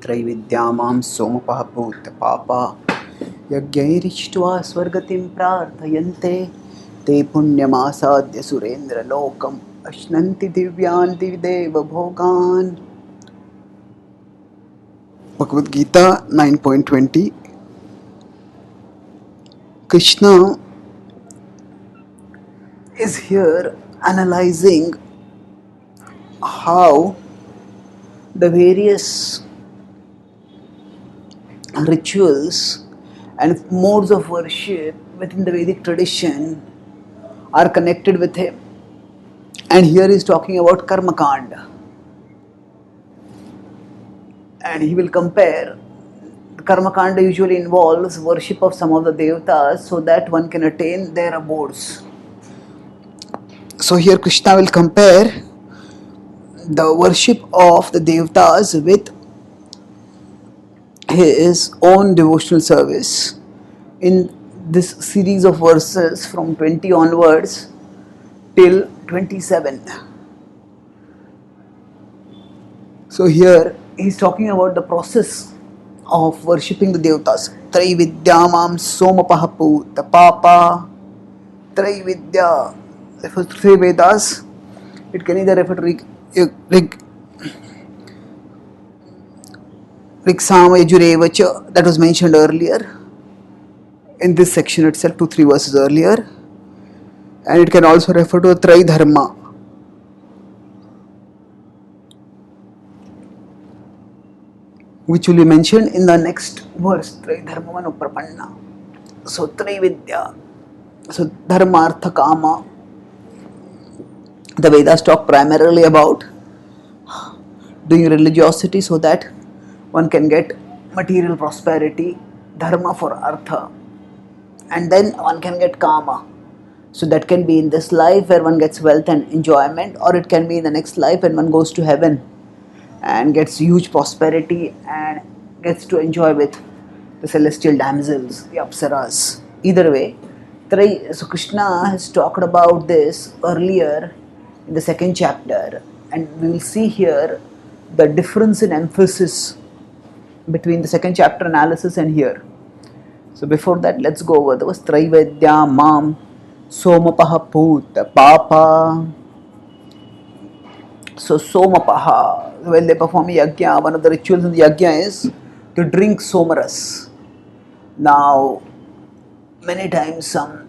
त्रैविद्यामां सोमपः भूतपापा यज्ञैरिष्ट्वा स्वर्गतिं प्रार्थयन्ते ते पुण्यमासाद्य सुरेन्द्रलोकम् अश्नन्ति दिव्यान् दिविदेवभोगान्. Bhagavad Gita 9.20. Krishna is here analyzing how the various rituals and modes of worship within the Vedic tradition are connected with him. And here he is talking about Karma-kanda. And he will compare. Karma-kanda usually involves worship of some of the devatas so that one can attain their abodes. So here Krishna will compare the worship of the devatas with his own devotional service in this series of verses from 20 onwards till 27. So here he is talking about the process of worshipping the devatas. Traividyamam somapahapu tapapa. Traividya refers to three Vedas. It can either refer to Riksama Yajurevacha, that was mentioned earlier in this section itself, 2-3 verses earlier, and it can also refer to a Tridharma, which will be mentioned in the next verse, Tridharma Manuprapanna. So Trividya, so Dharma, Artha, Kama. The Vedas talk primarily about doing religiosity so that one can get material prosperity, dharma for artha, and then one can get kama. So that can be in this life where one gets wealth and enjoyment, or it can be in the next life when one goes to heaven and gets huge prosperity and gets to enjoy with the celestial damsels, the apsaras. Either way, so Krishna has talked about this earlier in the second chapter, and we will see here the difference in emphasis between the second chapter analysis and here. So before that, let's go over the verse. Traivedya mam somapaha puta papa. So somapaha, when they perform yajna, one of the rituals in the yajna is to drink somaras. Now, many times some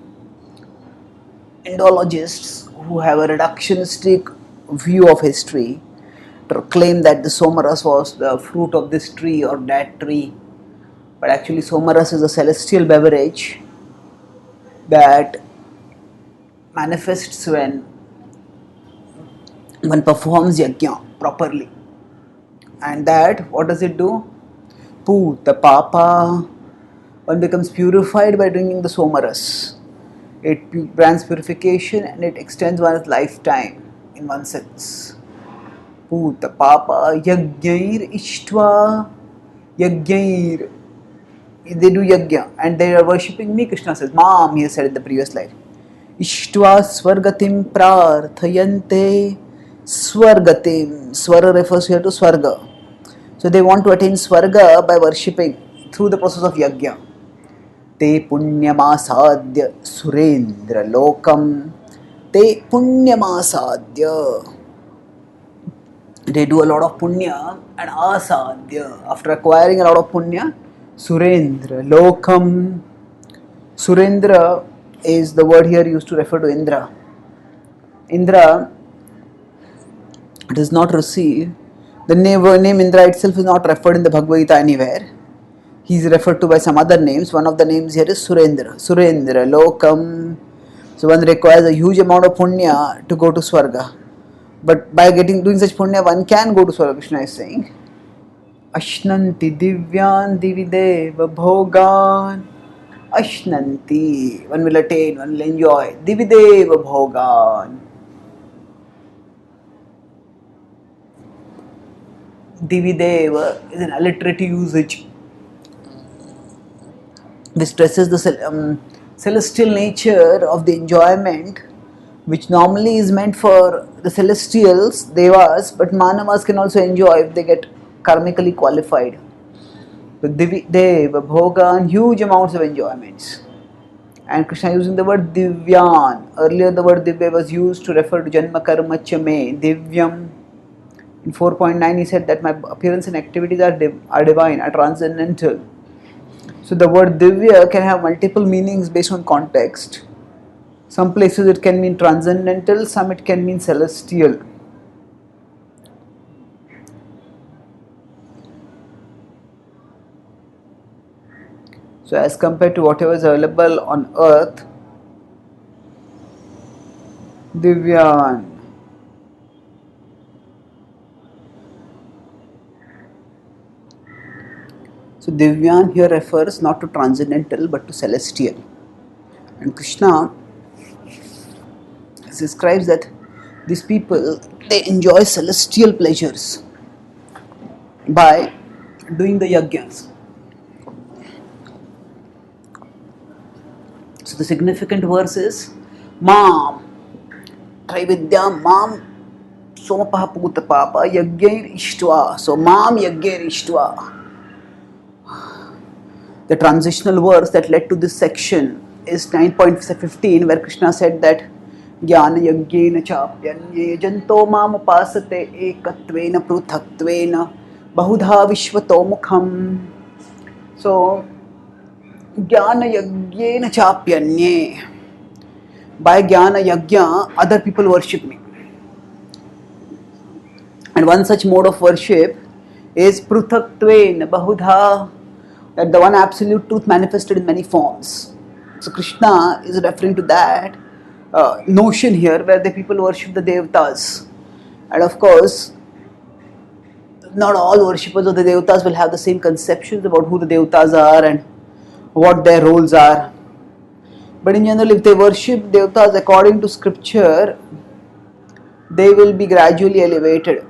Indologists who have a reductionistic view of history claim that the somaras was the fruit of this tree or that tree, but actually somaras is a celestial beverage that manifests when one performs yajna properly. And that, what does it do? Puta papa, one becomes purified by drinking the somaras. It grants purification and it extends one's lifetime in one sense. Puta papa yajnair ishtva. Yajnair, they do yajna and they are worshipping me, Krishna says. Mam, he said in the previous slide. Ishtva swargatim prarthayante. Swargatim, swara refers here to swarga. So they want to attain swarga by worshipping through the process of yajna. Te punyamasadya surendra lokam. Te punyamasadya. They do a lot of punya and asadya. After acquiring a lot of punya, surendra lokam. Surendra is the word here used to refer to Indra. Indra does not receive, the name Indra itself is not referred in the Bhagavad Gita anywhere. He is referred to by some other names. One of the names here is Surendra. Surendra Lokam. So one requires a huge amount of punya to go to Swarga. But by doing such punya, one can go to Swarga, Krishna is saying. Ashnanti divyan divideva bhogan. Ashnanti, one will attain, one will enjoy. Divideva bhogan. Divideva is an alliterative usage which stresses the celestial nature of the enjoyment, which normally is meant for the celestials, devas, but manavas can also enjoy if they get karmically qualified. They bhoga huge amounts of enjoyments. And Krishna using the word divyan. Earlier the word divya was used to refer to janma karma cha me. Divyam. In 4.9 he said that my appearance and activities are divine, are transcendental. So the word divya can have multiple meanings based on context. Some places it can mean transcendental, some it can mean celestial. So as compared to whatever is available on earth, Divyan. So Divyan here refers not to transcendental but to celestial. And Krishna describes that these people, they enjoy celestial pleasures by doing the yajnas. So the significant verse is Mam Traividya Mam Somapaha Puta Papa Yagyair Ishtva. So Mam Yagyair Ishtva. The transitional verse that led to this section is 9.15, where Krishna said that Jnana Yajnena Chapyanye Janto Mam Upasate Ekatvena Pruthatvena Bahudha Vishwato Mukham. So Jnana Yajnena Chapyanye. By Jnana Yajna, other people worship me. And one such mode of worship is Pruthaktven Bahudha, that the one absolute truth manifested in many forms. So Krishna is referring to that notion here, where the people worship the Devatas. And of course, not all worshippers of the Devatas will have the same conceptions about who the Devatas are and what their roles are. But in general, if they worship Devatas according to scripture, they will be gradually elevated.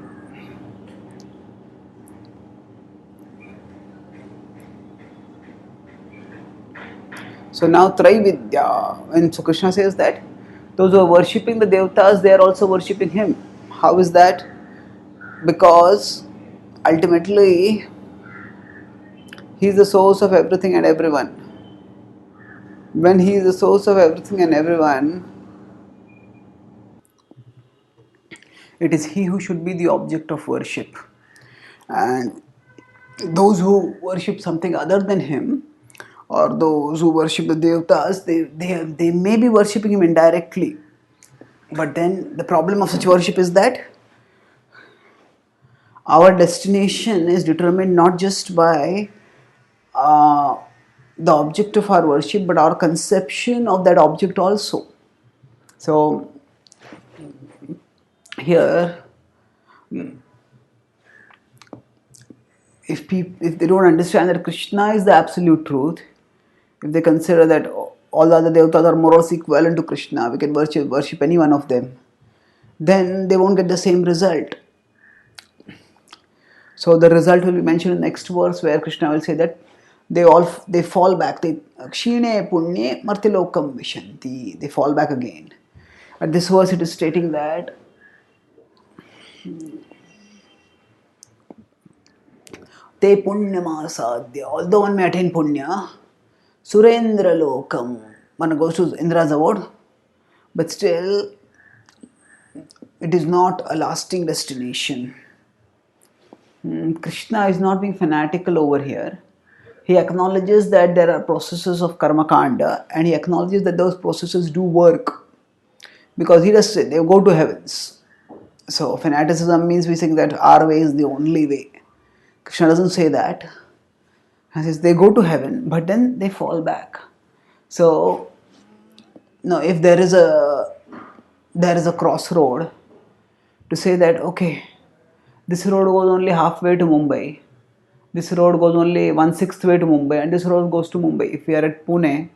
So now Traividya, and so Krishna says that those who are worshipping the Devatas, they are also worshipping him. How is that? Because ultimately he is the source of everything and everyone. When he is the source of everything and everyone, it is he who should be the object of worship. And those who worship something other than him, or those who worship the Devatas, they may be worshipping him indirectly. But then the problem of such worship is that our destination is determined not just by the object of our worship, but our conception of that object also. So here, if they don't understand that Krishna is the absolute truth, if they consider that all the other devatas are more or less equivalent to Krishna, we can worship any one of them, then they won't get the same result. So the result will be mentioned in the next verse, where Krishna will say that they fall back. They kshine punye martilokam vishanti. They fall back again. At this verse, it is stating that te punyamasadya. Although one may attain punya, surendra lokam. One goes to Indra's abode, but still, it is not a lasting destination. Krishna is not being fanatical over here. He acknowledges that there are processes of Karma-kanda, and he acknowledges that those processes do work. Because he does say they go to heavens. So fanaticism means we think that our way is the only way. Krishna doesn't say that. He says they go to heaven, but then they fall back. So now if there is a crossroad, to say that okay, this road goes only halfway to Mumbai, this road goes only 1/6 way to Mumbai, and this road goes to Mumbai. If we are at Pune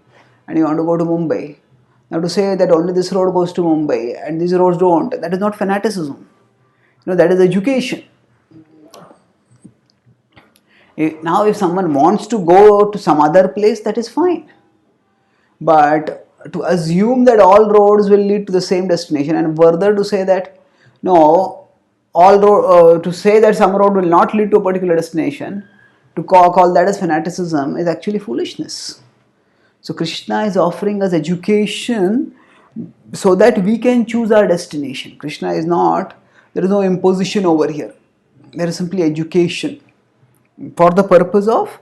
and you want to go to Mumbai, now to say that only this road goes to Mumbai and these roads don't, that is not fanaticism. That is education. Now if someone wants to go to some other place, that is fine. But to assume that all roads will lead to the same destination, and further to say that no, to say that some road will not lead to a particular destination, to call that as fanaticism is actually foolishness. So Krishna is offering us education so that we can choose our destination. Krishna is not, there is no imposition over here. There is simply education for the purpose of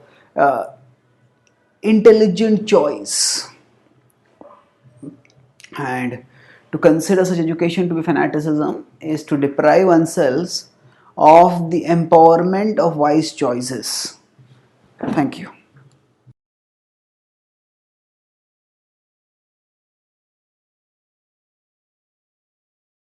intelligent choice. And to consider such education to be fanaticism is to deprive oneself of the empowerment of wise choices. Thank you.